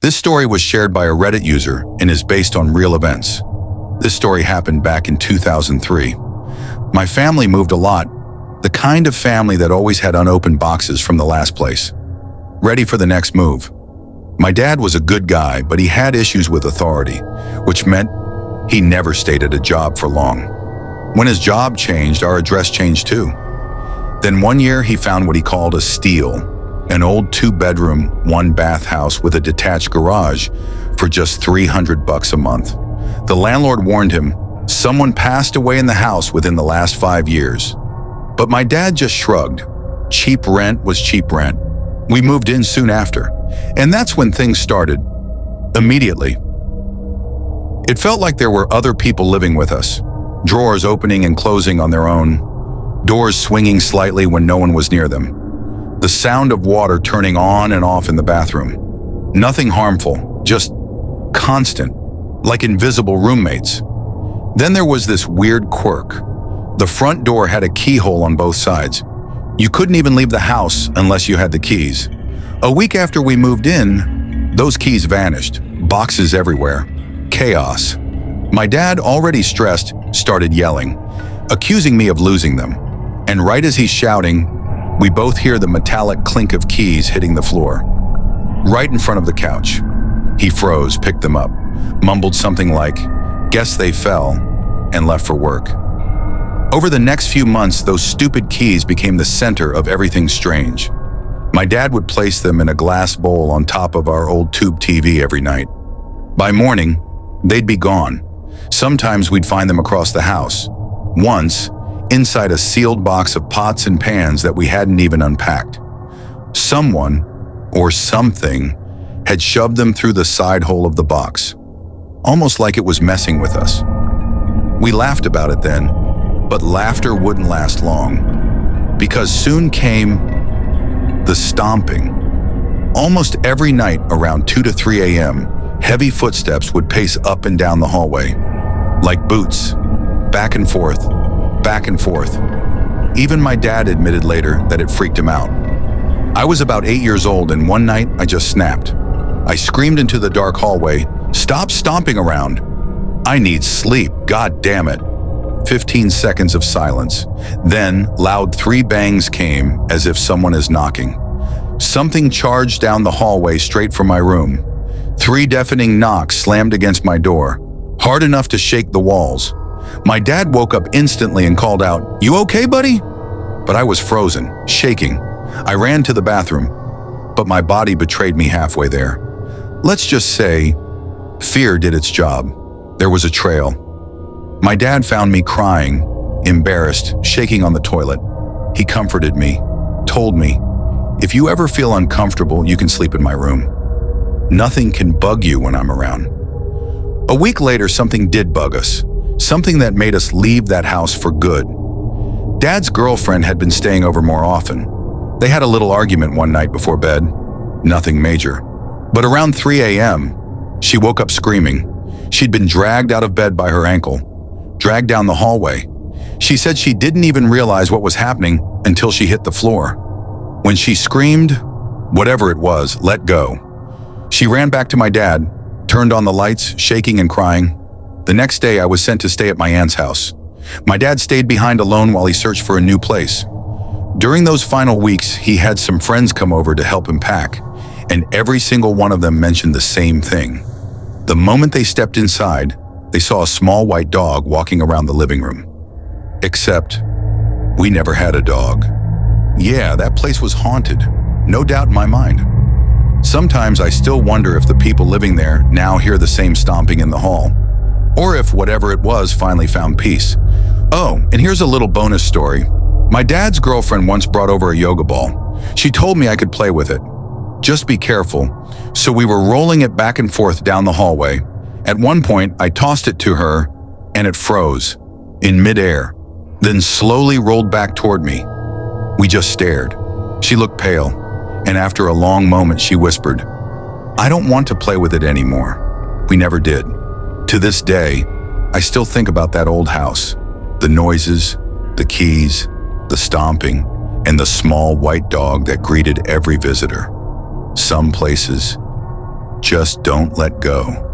This story was shared by a Reddit user and is based on real events. This story happened back in 2003. My family moved a lot, the kind of family that always had unopened boxes from the last place, ready for the next move. My dad was a good guy, but he had issues with authority, which meant he never stayed at a job for long. When his job changed, our address changed too. Then one year he found what he called a steal, an old 2-bedroom, 1-bath house with a detached garage for just $300 a month. The landlord warned him, someone passed away in the house within the last 5 years. But my dad just shrugged. Cheap rent was cheap rent. We moved in soon after, and that's when things started. Immediately. It felt like there were other people living with us. Drawers opening and closing on their own. Doors swinging slightly when no one was near them. The sound of water turning on and off in the bathroom. Nothing harmful, just constant, like invisible roommates. Then there was this weird quirk. The front door had a keyhole on both sides. You couldn't even leave the house unless you had the keys. A week after we moved in, those keys vanished. Boxes everywhere. Chaos. My dad, already stressed, started yelling, accusing me of losing them. And right as he's shouting, we both hear the metallic clink of keys hitting the floor. Right in front of the couch. He froze, picked them up, mumbled something like, "Guess they fell," and left for work. Over the next few months, those stupid keys became the center of everything strange. My dad would place them in a glass bowl on top of our old tube TV every night. By morning, they'd be gone. Sometimes we'd find them across the house. Once, inside a sealed box of pots and pans that we hadn't even unpacked. Someone, or something, had shoved them through the side hole of the box, almost like it was messing with us. We laughed about it then, but laughter wouldn't last long, because soon came the stomping. Almost every night around 2 to 3 a.m., heavy footsteps would pace up and down the hallway, like boots, back and forth, back and forth. Even my dad admitted later that it freaked him out. I was about 8 years old, and one night I just snapped. I screamed into the dark hallway, "Stop stomping around! I need sleep, god damn it!" 15 seconds of silence. Then, loud 3 bangs came as if someone is knocking. Something charged down the hallway straight from my room. 3 deafening knocks slammed against my door, hard enough to shake the walls. My dad woke up instantly and called out, "You okay, buddy?" But I was frozen, shaking. I ran to the bathroom, but my body betrayed me halfway there. Let's just say, fear did its job. There was a trail. My dad found me crying, embarrassed, shaking on the toilet. He comforted me, told me, "If you ever feel uncomfortable, you can sleep in my room. Nothing can bug you when I'm around." A week later, something did bug us. Something that made us leave that house for good. Dad's girlfriend had been staying over more often. They had a little argument one night before bed. Nothing major. But around 3 a.m., she woke up screaming. She'd been dragged out of bed by her ankle, dragged down the hallway. She said she didn't even realize what was happening until she hit the floor. When she screamed, whatever it was, let go. She ran back to my dad, turned on the lights, shaking and crying. The next day, I was sent to stay at my aunt's house. My dad stayed behind alone while he searched for a new place. During those final weeks, he had some friends come over to help him pack, and every single one of them mentioned the same thing. The moment they stepped inside, they saw a small white dog walking around the living room. Except, we never had a dog. Yeah, that place was haunted, no doubt in my mind. Sometimes I still wonder if the people living there now hear the same stomping in the hall, or if whatever it was finally found peace. Oh, and here's a little bonus story. My dad's girlfriend once brought over a yoga ball. She told me I could play with it. Just be careful. So we were rolling it back and forth down the hallway. At one point, I tossed it to her, and it froze, in midair, then slowly rolled back toward me. We just stared. She looked pale, and after a long moment, she whispered, "I don't want to play with it anymore." We never did. To this day, I still think about that old house, the noises, the keys, the stomping, and the small white dog that greeted every visitor. Some places Just don't let go.